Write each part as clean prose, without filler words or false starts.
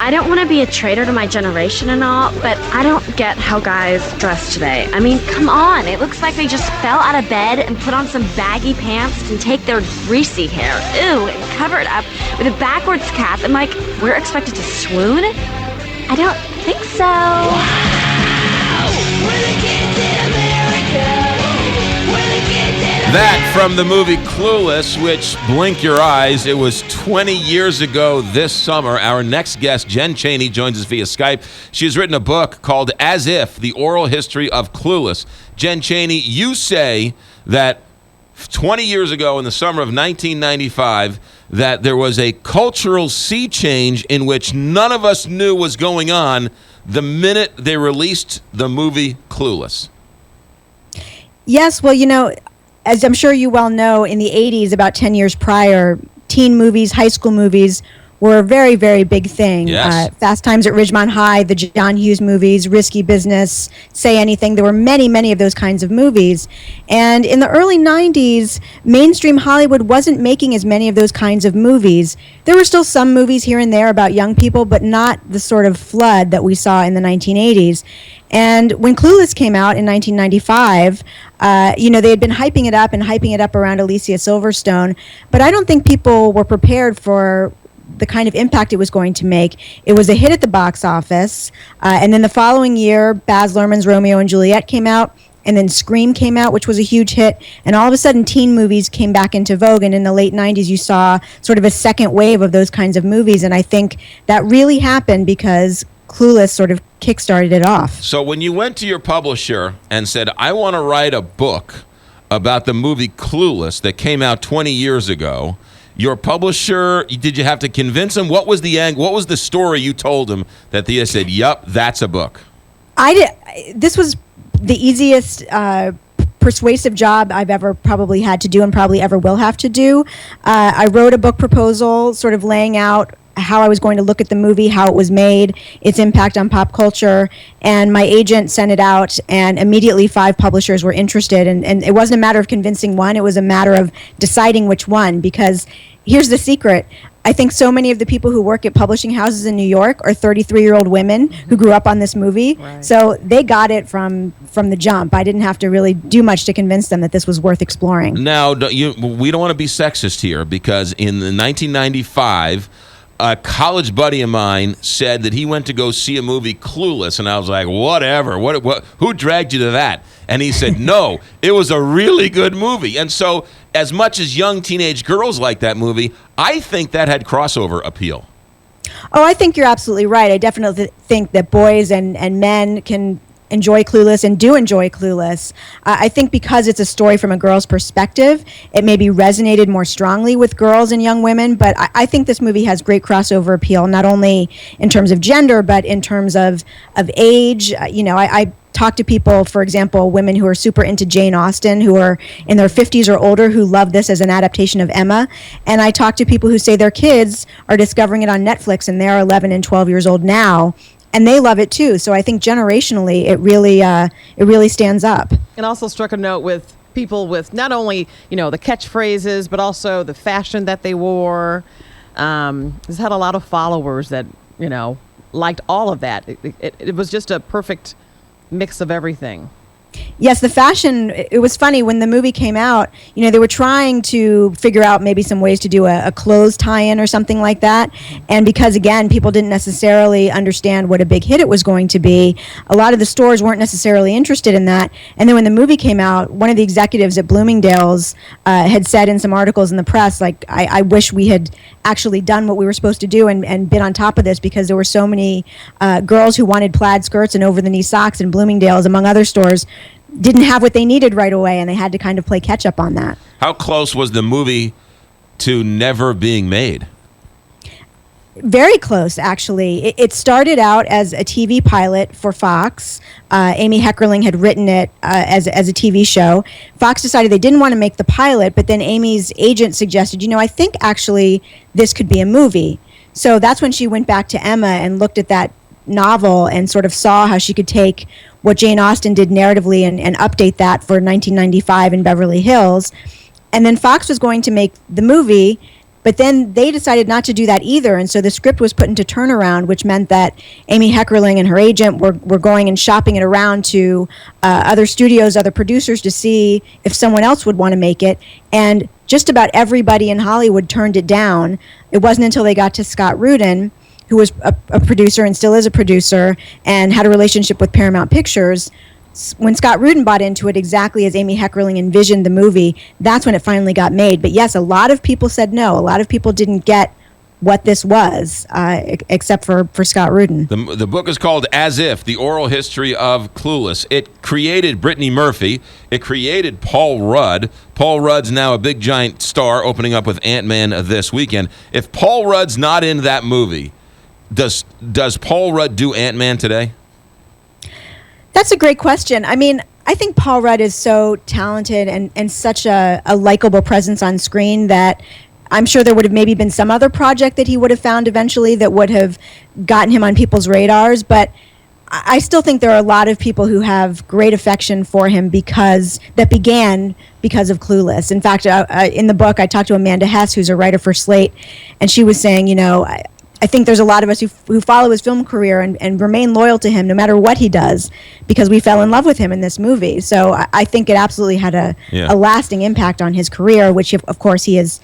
I don't want to be a traitor to my generation and all, but I don't get how guys dress today. I mean, come on. It looks like they just fell out of bed and put on some baggy pants and take their greasy hair, and cover it up with a backwards cap, and like, we're expected to swoon? I don't think so. Wow! We're the kids in America. That from the movie Clueless, which, blink your eyes, it was 20 years ago this summer. Our next guest, Jen Chaney, joins us via Skype. She has written a book called As If, The Oral History of Clueless. Jen Chaney, you say that 20 years ago in the summer of 1995, that there was a cultural sea change in which none of us knew was going on the minute they released the movie Clueless. Yes, well, as I'm sure you well know, in the 80s, about 10 years prior, teen movies, high school movies were a very, very big thing. Yes. Fast Times at Ridgemont High, the John Hughes movies, Risky Business, Say Anything. There were many, many of those kinds of movies. And in the early 90s, mainstream Hollywood wasn't making as many of those kinds of movies. There were still some movies here and there about young people, but not the sort of flood that we saw in the 1980s. And when Clueless came out in 1995, they had been hyping it up around Alicia Silverstone, but I don't think people were prepared for the kind of impact it was going to make. It was a hit at the box office, and then the following year, Baz Luhrmann's Romeo and Juliet came out, and then Scream came out, which was a huge hit, and all of a sudden teen movies came back into vogue, and in the late 90s you saw sort of a second wave of those kinds of movies, and I think that really happened because Clueless sort of kickstarted it off. So when you went to your publisher and said, I want to write a book about the movie Clueless that came out 20 years ago, your publisher, did you have to convince him? What was the story you told him that they said, yup, that's a book? This was the easiest persuasive job I've ever probably had to do and probably ever will have to do. I wrote a book proposal sort of laying out how I was going to look at the movie, how it was made, its impact on pop culture, and my agent sent it out, and immediately 5 publishers were interested, and it wasn't a matter of convincing one, it was a matter of deciding which one, because here's the secret. I think so many of the people who work at publishing houses in New York are 33-year-old women who grew up on this movie, right. So they got it from the jump. I didn't have to really do much to convince them that this was worth exploring. Now, we don't want to be sexist here, because in the 1995, a college buddy of mine said that he went to go see a movie, Clueless, and I was like, whatever. What? Who dragged you to that? And he said, no, it was a really good movie. And so, as much as young teenage girls like that movie, I think that had crossover appeal. Oh, I think you're absolutely right. I definitely think that boys and men can enjoy Clueless and do enjoy Clueless. I think because it's a story from a girl's perspective, it maybe resonated more strongly with girls and young women, but I think this movie has great crossover appeal, not only in terms of gender, but in terms of age. I talk to people, for example, women who are super into Jane Austen, who are in their 50s or older, who love this as an adaptation of Emma. And I talk to people who say their kids are discovering it on Netflix, and they're 11 and 12 years old now, and they love it too. So I think generationally, it really stands up. And also struck a note with people with not only the catchphrases, but also the fashion that they wore. It's had a lot of followers that liked all of that. It was just a perfect mix of everything. Yes, the fashion, it was funny when the movie came out, they were trying to figure out maybe some ways to do a clothes tie-in or something like that. And because, again, people didn't necessarily understand what a big hit it was going to be, a lot of the stores weren't necessarily interested in that. And then when the movie came out, one of the executives at Bloomingdale's had said in some articles in the press, like, I wish we had actually done what we were supposed to do and been on top of this, because there were so many girls who wanted plaid skirts and over-the-knee socks, and Bloomingdale's, among other stores, didn't have what they needed right away, and they had to kind of play catch up on that. How close was the movie to never being made? Very close, actually. It started out as a TV pilot for Fox. Amy Heckerling had written it as a TV show. Fox decided they didn't want to make the pilot, but then Amy's agent suggested, I think actually this could be a movie. So that's when she went back to Emma and looked at that novel and sort of saw how she could take what Jane Austen did narratively and update that for 1995 in Beverly Hills. And then Fox was going to make the movie, But then they decided not to do that either, and so the script was put into turnaround, which meant that Amy Heckerling and her agent were going and shopping it around to other studios, other producers, to see if someone else would want to make it. And just about everybody in Hollywood turned it down. It wasn't until they got to Scott Rudin, who was a producer and still is a producer and had a relationship with Paramount Pictures. When Scott Rudin bought into it exactly as Amy Heckerling envisioned the movie, that's when it finally got made. But yes, a lot of people said no. A lot of people didn't get what this was, except for Scott Rudin. The book is called As If, The Oral History of Clueless. It created Brittany Murphy. It created Paul Rudd. Paul Rudd's now a big, giant star, opening up with Ant-Man this weekend. If Paul Rudd's not in that movie, does Paul Rudd do Ant-Man today? That's a great question. I mean, I think Paul Rudd is so talented and such a likable presence on screen that I'm sure there would have maybe been some other project that he would have found eventually that would have gotten him on people's radars. But I still think there are a lot of people who have great affection for him because of Clueless. In fact, in the book, I talked to Amanda Hess, who's a writer for Slate, and she was saying, I think there's a lot of us who follow his film career and remain loyal to him no matter what he does because we fell in love with him in this movie. So I think it absolutely had a lasting impact on his career, which, of course, he has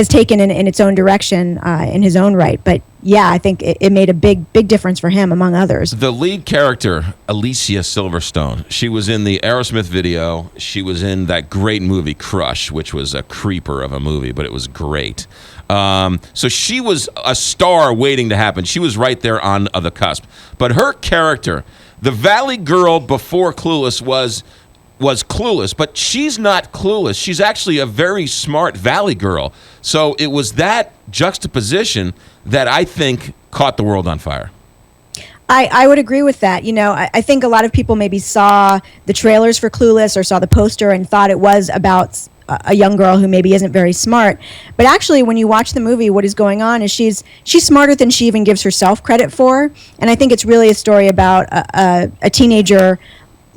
taken in its own direction in his own right. But, yeah, I think it made a big difference for him, among others. The lead character, Alicia Silverstone, she was in the Aerosmith video. She was in that great movie, Crush, which was a creeper of a movie, but it was great. So she was a star waiting to happen. She was right there on the cusp. But her character, the Valley girl before Clueless was clueless, but she's not clueless. She's actually a very smart Valley girl. So it was that juxtaposition that I think caught the world on fire. I would agree with that. I think a lot of people maybe saw the trailers for Clueless or saw the poster and thought it was about a young girl who maybe isn't very smart. But actually, when you watch the movie, what is going on is she's smarter than she even gives herself credit for. And I think it's really a story about a teenager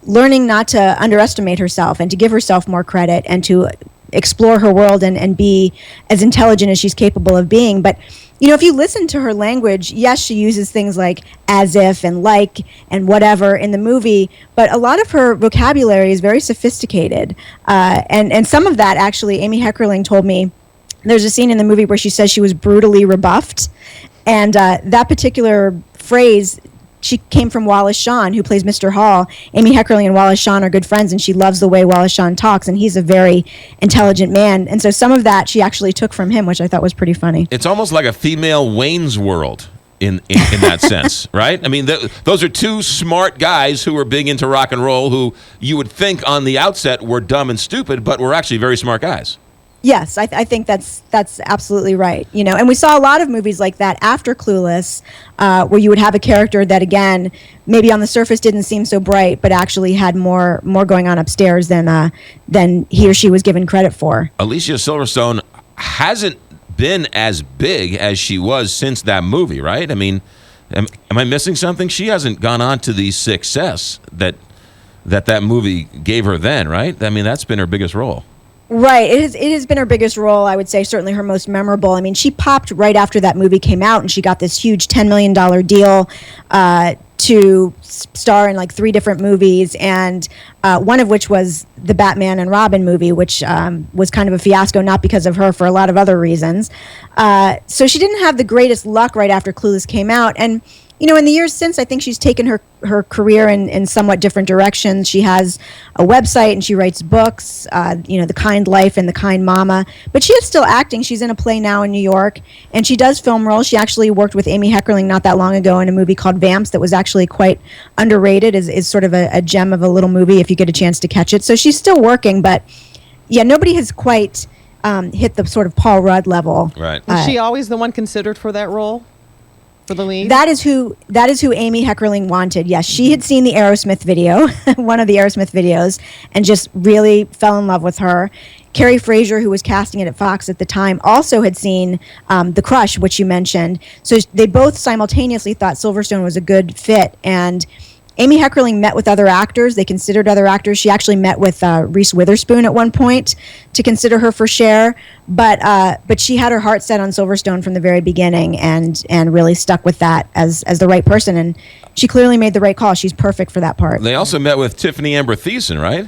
learning not to underestimate herself and to give herself more credit and to explore her world and be as intelligent as she's capable of being. But if you listen to her language, yes, she uses things like as if and like and whatever in the movie, but a lot of her vocabulary is very sophisticated. And some of that, actually, Amy Heckerling told me, there's a scene in the movie where she says she was brutally rebuffed. And that particular phrase, she came from Wallace Shawn, who plays Mr. Hall. Amy Heckerling and Wallace Shawn are good friends, and she loves the way Wallace Shawn talks, and he's a very intelligent man. And so some of that she actually took from him, which I thought was pretty funny. It's almost like a female Wayne's World in that sense, right? I mean, those are two smart guys who are big into rock and roll who you would think on the outset were dumb and stupid, but were actually very smart guys. Yes, I think that's absolutely right. And we saw a lot of movies like that after Clueless, where you would have a character that, again, maybe on the surface didn't seem so bright, but actually had more going on upstairs than he or she was given credit for. Alicia Silverstone hasn't been as big as she was since that movie, right? I mean, am I missing something? She hasn't gone on to the success that movie gave her then, right? I mean, that's been her biggest role. Right. It has been her biggest role, I would say, certainly her most memorable. I mean, she popped right after that movie came out, and she got this huge $10 million deal to star in like 3 different movies, and one of which was the Batman and Robin movie, which was kind of a fiasco, not because of her, for a lot of other reasons. So she didn't have the greatest luck right after Clueless came out. And in the years since, I think she's taken her career in somewhat different directions. She has a website and she writes books, The Kind Life and The Kind Mama. But she is still acting. She's in a play now in New York, and she does film roles. She actually worked with Amy Heckerling not that long ago in a movie called Vamps that was actually quite underrated, is sort of a gem of a little movie if you get a chance to catch it. So she's still working, but yeah, nobody has quite hit the sort of Paul Rudd level. Right. Was she always the one considered for that role? For the lead? That is who Amy Heckerling wanted. Yes, she had seen the Aerosmith video, one of the Aerosmith videos, and just really fell in love with her. Carrie Fraser, who was casting it at Fox at the time, also had seen The Crush, which you mentioned. So they both simultaneously thought Silverstone was a good fit. And Amy Heckerling met with other actors. They considered other actors. She actually met with Reese Witherspoon at one point to consider her for Cher. But she had her heart set on Silverstone from the very beginning and really stuck with that as the right person. And she clearly made the right call. She's perfect for that part. They also met with Tiffany Amber Thiessen, right?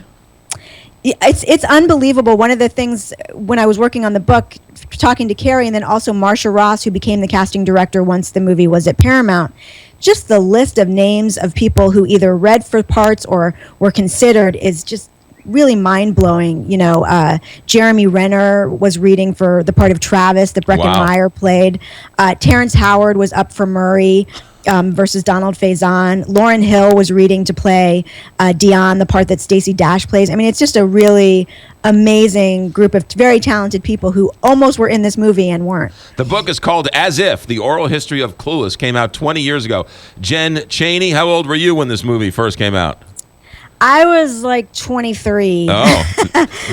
It's unbelievable. One of the things when I was working on the book, talking to Carrie, and then also Marsha Ross, who became the casting director once the movie was at Paramount, just the list of names of people who either read for parts or were considered is just really mind-blowing. Jeremy Renner was reading for the part of Travis that Breckin Meyer played. Terrence Howard was up for Murray versus Donald Faison. Lauryn Hill was reading to play Dion, the part that Stacey Dash plays. I mean, it's just a really amazing group of very talented people who almost were in this movie and weren't. The book is called As If, The Oral History of Clueless. Came out 20 years ago. Jen Chaney, how old were you when this movie first came out? I was like 23. Oh.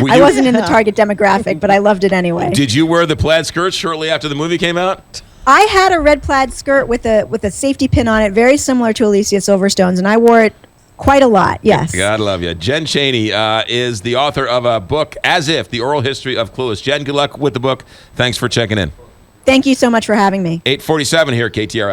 I wasn't in the target demographic, but I loved it anyway. Did you wear the plaid skirt shortly after the movie came out? I had a red plaid skirt with a safety pin on it, very similar to Alicia Silverstone's, and I wore it quite a lot, yes. God love you. Jen Chaney is the author of a book, As If, The Oral History of Clueless. Jen, good luck with the book. Thanks for checking in. Thank you so much for having me. 8:47 here at KTRF.